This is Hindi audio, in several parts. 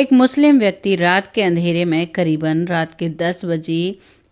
एक मुस्लिम व्यक्ति रात के अंधेरे में करीबन रात के 10 बजे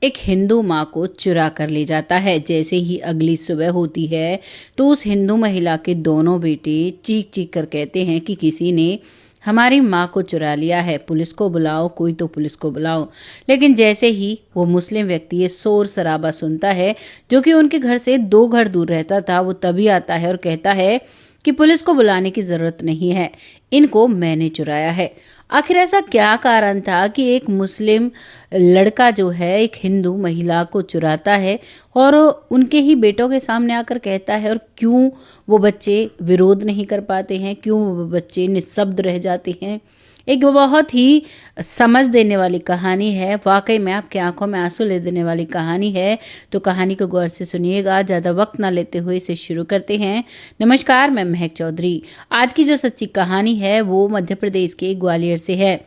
एक हिंदू माँ को चुरा कर ले जाता है। जैसे ही अगली सुबह होती है तो उस हिंदू महिला के दोनों बेटे चीख चीख कर कहते हैं कि किसी ने हमारी माँ को चुरा लिया है, पुलिस को बुलाओ, कोई तो पुलिस को बुलाओ। लेकिन जैसे ही वो मुस्लिम व्यक्ति ये शोर शराबा सुनता है, जो कि उनके घर से 2 घर दूर रहता था, वो तभी आता है और कहता है कि पुलिस को बुलाने की जरूरत नहीं है, इनको मैंने चुराया है। आखिर ऐसा क्या कारण था कि एक मुस्लिम लड़का जो है एक हिंदू महिला को चुराता है और उनके ही बेटों के सामने आकर कहता है, और क्यों वो बच्चे विरोध नहीं कर पाते हैं, क्यों वो बच्चे निःशब्द रह जाते हैं। एक बहुत ही समझ देने वाली कहानी है, वाकई में आपकी आंखों में आंसू ले देने वाली कहानी है। तो कहानी को गौर से सुनिएगा, ज़्यादा वक्त ना लेते हुए इसे शुरू करते हैं। नमस्कार, मैं महक चौधरी। आज की जो सच्ची कहानी है वो मध्य प्रदेश के ग्वालियर से है।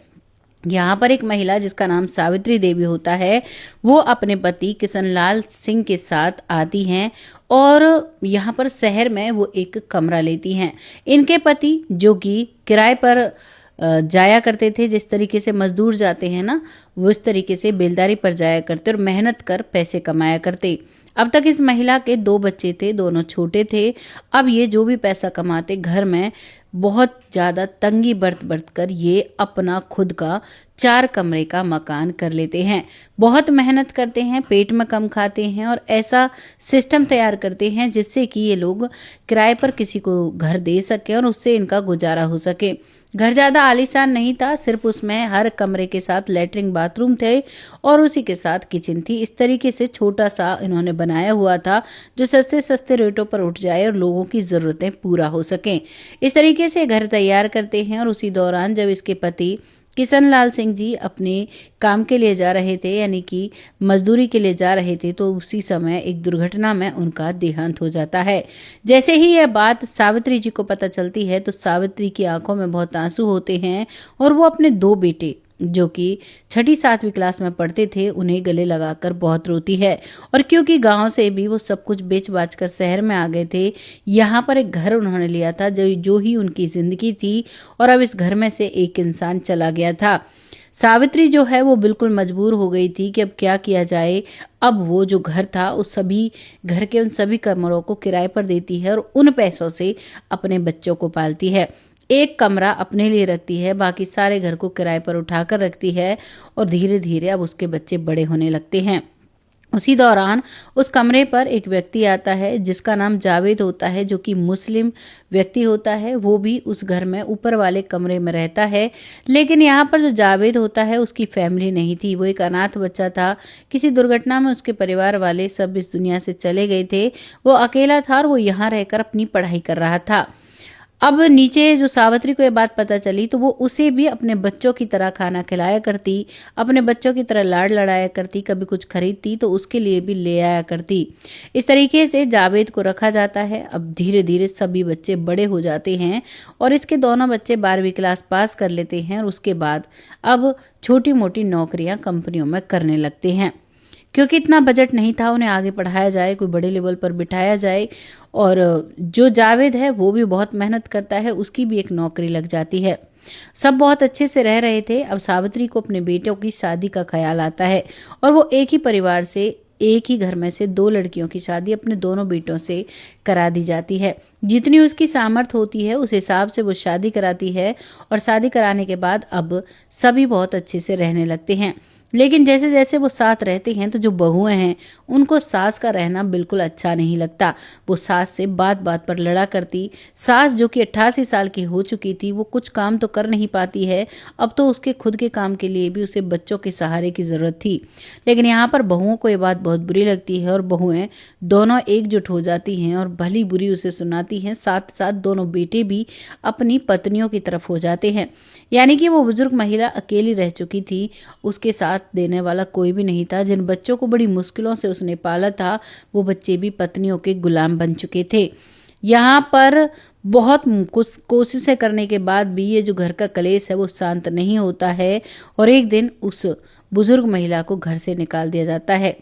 यहाँ पर एक महिला जिसका नाम सावित्री देवी होता है, वो अपने पति किशनलाल सिंह के साथ आती हैं और यहाँ पर शहर में वो एक कमरा लेती हैं। इनके पति जो कि किराए पर जाया करते थे, जिस तरीके से मजदूर जाते हैं ना, वो इस तरीके से बेलदारी पर जाया करते और मेहनत कर पैसे कमाया करते। अब तक इस महिला के 2 बच्चे थे, दोनों छोटे थे। अब ये जो भी पैसा कमाते घर में बहुत ज़्यादा तंगी बरत कर ये अपना खुद का 4 कमरे का मकान कर लेते हैं। बहुत मेहनत करते हैं, पेट में कम खाते हैं और ऐसा सिस्टम तैयार करते हैं जिससे कि ये लोग किराए पर किसी को घर दे सके और उससे इनका गुजारा हो सके। घर ज़्यादा आलीशान नहीं था, सिर्फ उसमें हर कमरे के साथ लैट्रिन बाथरूम थे और उसी के साथ किचन थी। इस तरीके से छोटा सा इन्होंने बनाया हुआ था जो सस्ते सस्ते रेटों पर उठ जाए और लोगों की ज़रूरतें पूरा हो सकें। इस तरीके से घर तैयार करते हैं और उसी दौरान जब इसके पति किशनलाल सिंह जी अपने काम के लिए जा रहे थे, यानी कि मजदूरी के लिए जा रहे थे, तो उसी समय एक दुर्घटना में उनका देहांत हो जाता है। जैसे ही यह बात सावित्री जी को पता चलती है तो सावित्री की आंखों में बहुत आंसू होते हैं और वो अपने 2 बेटे जो कि 6ठी 7वीं क्लास में पढ़ते थे उन्हें गले लगाकर बहुत रोती है। और क्योंकि गांव से भी वो सब कुछ बेच बाच कर शहर में आ गए थे, यहाँ पर एक घर उन्होंने लिया था जो ही उनकी जिंदगी थी, और अब इस घर में से एक इंसान चला गया था। सावित्री जो है वो बिल्कुल मजबूर हो गई थी कि अब क्या किया जाए। अब वो जो घर था उस सभी घर के उन सभी कमरों को किराए पर देती है और उन पैसों से अपने बच्चों को पालती है। एक कमरा अपने लिए रखती है, बाकी सारे घर को किराए पर उठाकर रखती है और धीरे धीरे अब उसके बच्चे बड़े होने लगते हैं। उसी दौरान उस कमरे पर एक व्यक्ति आता है जिसका नाम जावेद होता है, जो कि मुस्लिम व्यक्ति होता है। वो भी उस घर में ऊपर वाले कमरे में रहता है। लेकिन यहाँ पर जो जावेद होता है उसकी फैमिली नहीं थी, वो एक अनाथ बच्चा था। किसी दुर्घटना में उसके परिवार वाले सब इस दुनिया से चले गए थे। वो अकेला था और वो यहाँ रहकर अपनी पढ़ाई कर रहा था। अब नीचे जो सावित्री को ये बात पता चली तो वो उसे भी अपने बच्चों की तरह खाना खिलाया करती, अपने बच्चों की तरह लाड लड़ाया करती, कभी कुछ खरीदती तो उसके लिए भी ले आया करती। इस तरीके से जावेद को रखा जाता है। अब धीरे धीरे सभी बच्चे बड़े हो जाते हैं और इसके दोनों बच्चे 12वीं क्लास पास कर लेते हैं और उसके बाद अब छोटी मोटी नौकरियां कंपनियों में करने लगते हैं। क्योंकि इतना बजट नहीं था उन्हें आगे पढ़ाया जाए, कोई बड़े लेवल पर बिठाया जाए। और जो जावेद है वो भी बहुत मेहनत करता है, उसकी भी एक नौकरी लग जाती है। सब बहुत अच्छे से रह रहे थे। अब सावित्री को अपने बेटों की शादी का ख्याल आता है और वो एक ही परिवार से, एक ही घर में से 2 लड़कियों की शादी अपने दोनों बेटों से करा दी जाती है। जितनी उसकी सामर्थ्य होती है उस हिसाब से वो शादी कराती है और शादी कराने के बाद अब सभी बहुत अच्छे से रहने लगते हैं। लेकिन जैसे जैसे वो साथ रहते हैं तो जो बहुएं हैं उनको सास का रहना बिल्कुल अच्छा नहीं लगता। वो सास से बात बात पर लड़ा करती। सास जो कि 88 साल की हो चुकी थी, वो कुछ काम तो कर नहीं पाती है। अब तो उसके खुद के काम के लिए भी उसे बच्चों के सहारे की ज़रूरत थी। लेकिन यहाँ पर बहुओं को ये बात बहुत बुरी लगती है और बहुएं दोनों एकजुट हो जाती हैं और भली बुरी उसे सुनाती हैं। साथ साथ दोनों बेटे भी अपनी पत्नियों की तरफ हो जाते हैं। यानी कि वो बुजुर्ग महिला अकेली रह चुकी थी, उसके साथ देने वाला कोई भी नहीं था। जिन बच्चों को बड़ी मुश्किलों से उसने पाला था वो बच्चे भी पत्नियों के गुलाम बन चुके थे। यहाँ पर बहुत कुछ कोशिशें करने के बाद भी ये जो घर का कलेश है वो शांत नहीं होता है और एक दिन उस बुजुर्ग महिला को घर से निकाल दिया जाता है।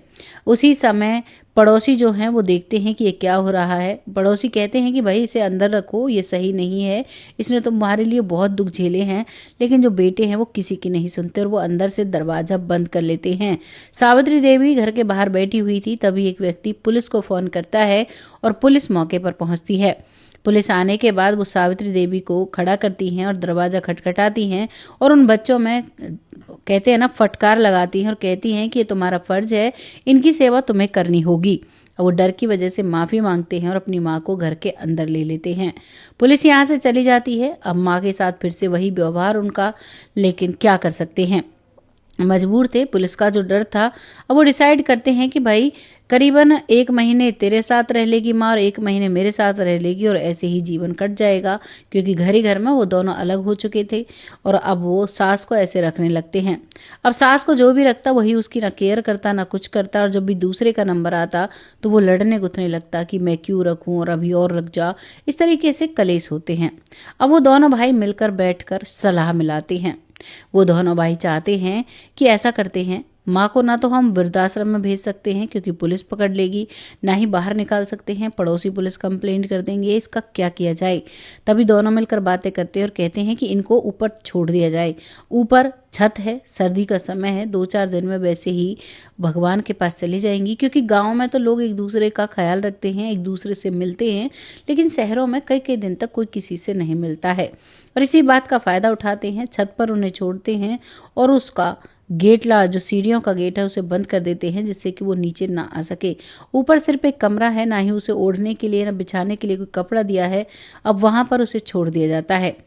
उसी समय पड़ोसी जो हैं वो देखते हैं कि ये क्या हो रहा है। पड़ोसी कहते हैं कि भाई इसे अंदर रखो, ये सही नहीं है, इसने तो तुम्हारे लिए बहुत दुख झेले हैं। लेकिन जो बेटे हैं वो किसी की नहीं सुनते और वो अंदर से दरवाजा बंद कर लेते हैं। सावित्री देवी घर के बाहर बैठी हुई थी, तभी एक व्यक्ति पुलिस को फोन करता है और पुलिस मौके पर पहुंचती है। पुलिस आने के बाद वो सावित्री देवी को खड़ा करती हैं और दरवाज़ा खटखटाती हैं और उन बच्चों में कहते हैं ना फटकार लगाती हैं और कहती हैं कि ये तुम्हारा फर्ज है, इनकी सेवा तुम्हें करनी होगी। वो डर की वजह से माफ़ी मांगते हैं और अपनी माँ को घर के अंदर ले लेते हैं। पुलिस यहाँ से चली जाती है। अब माँ के साथ फिर से वही व्यवहार उनका, लेकिन क्या कर सकते हैं, मजबूर थे। पुलिस का जो डर था, अब वो डिसाइड करते हैं कि भाई करीबन 1 महीने तेरे साथ रह लेगी माँ और 1 महीने मेरे साथ रह लेगी और ऐसे ही जीवन कट जाएगा, क्योंकि घर ही घर में वो दोनों अलग हो चुके थे। और अब वो सास को ऐसे रखने लगते हैं। अब सास को जो भी रखता वही उसकी ना केयर करता ना कुछ करता, और जब भी दूसरे का नंबर आता तो वो लड़ने गुथने लगता कि मैं क्यों रखूं और अभी और रख जा। इस तरीके से कलेश होते हैं। अब वो दोनों भाई मिलकर बैठकर सलाह मिलाते हैं। वो दोनों भाई चाहते हैं कि ऐसा करते हैं, माँ को ना तो हम वृद्धाश्रम में भेज सकते हैं क्योंकि पुलिस पकड़ लेगी, ना ही बाहर निकाल सकते हैं, पड़ोसी पुलिस कंप्लेंट कर देंगे, इसका क्या किया जाए। तभी दोनों मिलकर बातें करते हैं और कहते हैं कि इनको ऊपर छोड़ दिया जाए। ऊपर छत है, सर्दी का समय है, 2-4 दिन में वैसे ही भगवान के पास चली जाएंगी, क्योंकि गाँव में तो लोग एक दूसरे का ख्याल रखते हैं, एक दूसरे से मिलते हैं, लेकिन शहरों में कई कई दिन तक कोई किसी से नहीं मिलता है। और इसी बात का फ़ायदा उठाते हैं, छत पर उन्हें छोड़ते हैं और उसका गेट जो सीढ़ियों का गेट है उसे बंद कर देते हैं, जिससे कि वो नीचे ना आ सके। ऊपर सिर्फ एक कमरा है, ना ही उसे ओढ़ने के लिए ना बिछाने के लिए कोई कपड़ा दिया है। अब वहां पर उसे छोड़ दिया जाता है।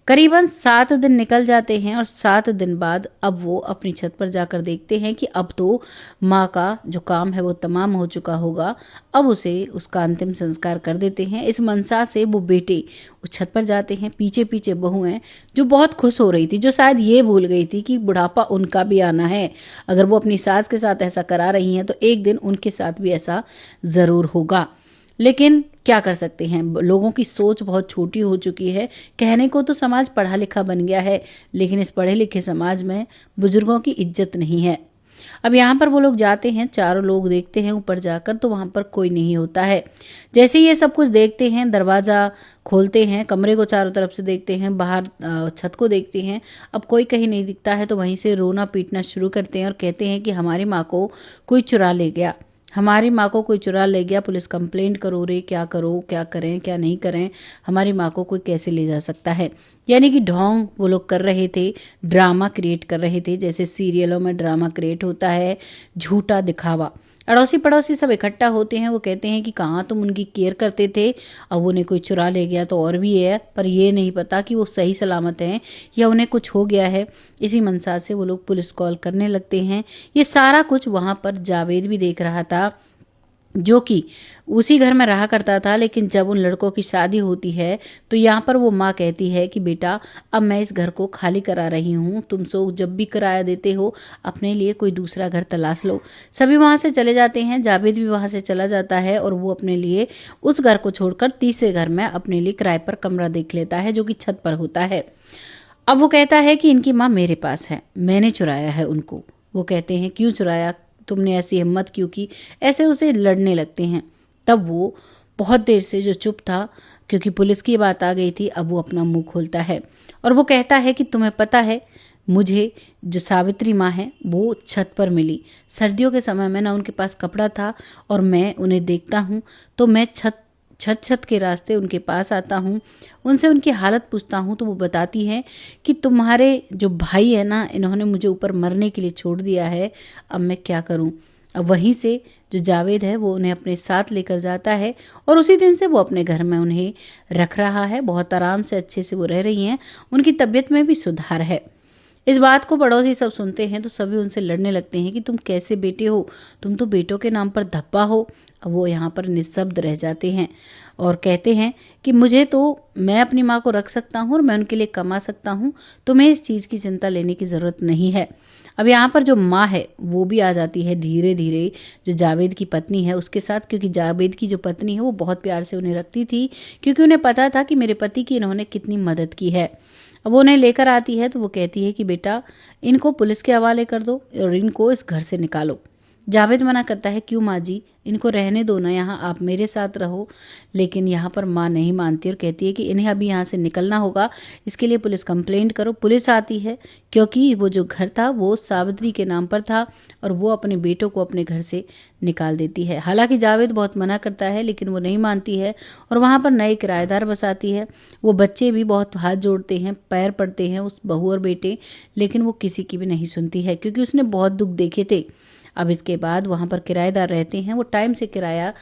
करीबन 7 दिन निकल जाते हैं और 7 दिन बाद अब वो अपनी छत पर जाकर देखते हैं कि अब तो माँ का जो काम है वो तमाम हो चुका होगा। अब उसे उसका अंतिम संस्कार कर देते हैं। इस मनसा से वो बेटे उस छत पर जाते हैं। पीछे पीछे बहू हैं जो बहुत खुश हो रही थी, जो शायद ये भूल गई थी कि बुढ़ापा उनका भी आना है। अगर वो अपनी सास के साथ ऐसा करा रही हैं तो एक दिन उनके साथ भी ऐसा ज़रूर होगा। लेकिन क्या कर सकते हैं, लोगों की सोच बहुत छोटी हो चुकी है। कहने को तो समाज पढ़ा लिखा बन गया है, लेकिन इस पढ़े लिखे समाज में बुजुर्गों की इज्जत नहीं है। अब यहाँ पर वो लोग जाते हैं, चारों लोग देखते हैं ऊपर जाकर तो वहाँ पर कोई नहीं होता है। जैसे ये सब कुछ देखते हैं, दरवाज़ा खोलते हैं, कमरे को चारों तरफ से देखते हैं, बाहर छत को देखते हैं, अब कोई कहीं नहीं दिखता है तो वहीं से रोना पीटना शुरू करते हैं और कहते हैं कि हमारी माँ को कोई चुरा ले गया, हमारी माँ को कोई चुरा ले गया, पुलिस कंप्लेंट करो रे, क्या करो, क्या करें क्या नहीं करें, हमारी माँ को कोई कैसे ले जा सकता है। यानी कि ढोंग वो लोग कर रहे थे, ड्रामा क्रिएट कर रहे थे, जैसे सीरियलों में ड्रामा क्रिएट होता है, झूठा दिखावा। अड़ोसी पड़ोसी सब इकट्ठा होते हैं, वो कहते हैं कि कहाँ तुम उनकी केयर करते थे, अब उन्हें कोई चुरा ले गया तो और भी है, पर ये नहीं पता कि वो सही सलामत हैं या उन्हें कुछ हो गया है। इसी मनसा से वो लोग पुलिस कॉल करने लगते हैं। ये सारा कुछ वहाँ पर जावेद भी देख रहा था, जो कि उसी घर में रहा करता था। लेकिन जब उन लड़कों की शादी होती है तो यहाँ पर वो माँ कहती है कि बेटा अब मैं इस घर को खाली करा रही हूँ, तुम सो जब भी किराया देते हो अपने लिए कोई दूसरा घर तलाश लो। सभी वहाँ से चले जाते हैं, जावेद भी वहाँ से चला जाता है और वो अपने लिए उस घर को छोड़कर तीसरे घर में अपने लिए किराए पर कमरा देख लेता है, जो कि छत पर होता है। अब वो कहता है कि इनकी माँ मेरे पास है, मैंने चुराया है उनको। वो कहते हैं क्यों चुराया, तुमने ऐसी हिम्मत क्यों की, ऐसे उसे लड़ने लगते हैं। तब वो बहुत देर से जो चुप था, क्योंकि पुलिस की बात आ गई थी, अब वो अपना मुंह खोलता है और वो कहता है कि तुम्हें पता है मुझे जो सावित्री माँ है वो छत पर मिली। सर्दियों के समय में ना उनके पास कपड़ा था और मैं उन्हें देखता हूँ तो मैं छत के रास्ते उनके पास आता हूँ, उनसे उनकी हालत पूछता हूँ तो वो बताती हैं कि तुम्हारे जो भाई है ना, इन्होंने मुझे ऊपर मरने के लिए छोड़ दिया है, अब मैं क्या करूँ। अब वहीं से जो जावेद है वो उन्हें अपने साथ लेकर जाता है और उसी दिन से वो अपने घर में उन्हें रख रहा है। बहुत आराम से अच्छे से वो रह रही हैं, उनकी तबीयत में भी सुधार है। इस बात को पड़ोसी सब सुनते हैं तो सभी उनसे लड़ने लगते हैं कि तुम कैसे बेटे हो, तुम तो बेटों के नाम पर धब्बा हो। अब वो यहाँ पर निःशब्द रह जाते हैं और कहते हैं कि मैं अपनी माँ को रख सकता हूँ और मैं उनके लिए कमा सकता हूँ, तुम्हें इस चीज़ की चिंता लेने की ज़रूरत नहीं है। अब यहाँ पर जो माँ है वो भी आ जाती है धीरे धीरे, जो जावेद की पत्नी है उसके साथ, क्योंकि जावेद की जो पत्नी है वो बहुत प्यार से उन्हें रखती थी, क्योंकि उन्हें पता था कि मेरे पति की इन्होंने कितनी मदद की है। अब वो उन्हें लेकर आती है तो वो कहती है कि बेटा इनको पुलिस के हवाले कर दो और इनको इस घर से निकालो। जावेद मना करता है, क्यों माँ जी, इनको रहने दो ना, यहाँ आप मेरे साथ रहो। लेकिन यहाँ पर माँ नहीं मानती और कहती है कि इन्हें अभी यहाँ से निकलना होगा, इसके लिए पुलिस कंप्लेंट करो। पुलिस आती है क्योंकि वो जो घर था वो सावित्री के नाम पर था और वो अपने बेटों को अपने घर से निकाल देती है। हालांकि जावेद बहुत मना करता है लेकिन वो नहीं मानती है और वहाँ पर नए किराएदार बसाती है। वो बच्चे भी बहुत हाथ जोड़ते हैं, पैर पड़ते हैं उस बहू और बेटे, लेकिन वो किसी की भी नहीं सुनती है क्योंकि उसने बहुत दुख देखे थे। अब इसके बाद वहाँ पर किराएदार रहते हैं, वो टाइम से किराया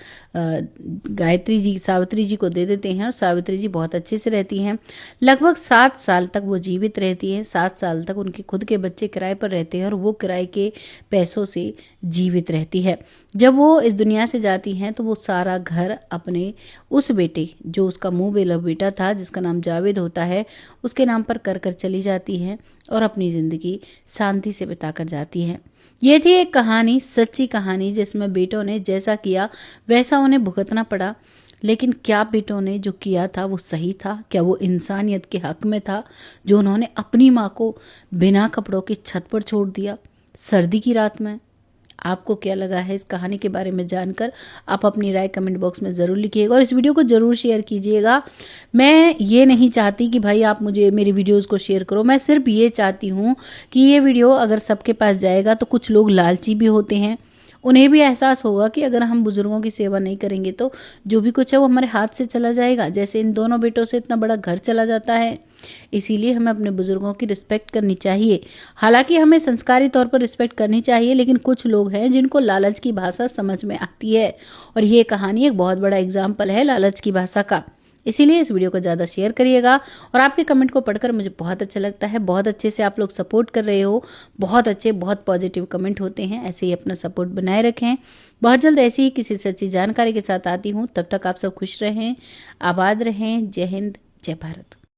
सावित्री जी को दे देते हैं और सावित्री जी बहुत अच्छे से रहती हैं। लगभग 7 साल तक वो जीवित रहती हैं। 7 साल तक उनके खुद के बच्चे किराए पर रहते हैं और वो किराए के पैसों से जीवित रहती है। जब वो इस दुनिया से जाती हैं तो वो सारा घर अपने उस बेटे, जो उसका मुँह बेला बेटा था जिसका नाम जावेद होता है, उसके नाम पर कर चली जाती हैं और अपनी ज़िंदगी शांति से बिताकर जाती हैं। ये थी एक कहानी, सच्ची कहानी, जिसमें बेटों ने जैसा किया वैसा उन्हें भुगतना पड़ा। लेकिन क्या बेटों ने जो किया था वो सही था? क्या वो इंसानियत के हक में था जो उन्होंने अपनी माँ को बिना कपड़ों की छत पर छोड़ दिया सर्दी की रात में? आपको क्या लगा है इस कहानी के बारे में जानकर? आप अपनी राय कमेंट बॉक्स में ज़रूर लिखिएगा और इस वीडियो को ज़रूर शेयर कीजिएगा। मैं ये नहीं चाहती कि भाई आप मुझे मेरी वीडियोस को शेयर करो, मैं सिर्फ ये चाहती हूँ कि ये वीडियो अगर सबके पास जाएगा तो कुछ लोग लालची भी होते हैं, उन्हें भी एहसास होगा कि अगर हम बुजुर्गों की सेवा नहीं करेंगे तो जो भी कुछ है वो हमारे हाथ से चला जाएगा। जैसे इन दोनों बेटों से इतना बड़ा घर चला जाता है, इसीलिए हमें अपने बुजुर्गों की रिस्पेक्ट करनी चाहिए। हालांकि हमें संस्कारी तौर पर रिस्पेक्ट करनी चाहिए, लेकिन कुछ लोग हैं जिनको लालच की भाषा समझ में आती है और ये कहानी एक बहुत बड़ा एग्जाम्पल है लालच की भाषा का। इसीलिए इस वीडियो को ज़्यादा शेयर करिएगा और आपके कमेंट को पढ़कर मुझे बहुत अच्छा लगता है। बहुत अच्छे से आप लोग सपोर्ट कर रहे हो, बहुत अच्छे, बहुत पॉजिटिव कमेंट होते हैं। ऐसे ही अपना सपोर्ट बनाए रखें। बहुत जल्द ऐसी ही किसी सच्ची जानकारी के साथ आती हूँ। तब तक आप सब खुश रहें, आबाद रहें। जय हिंद, जय भारत।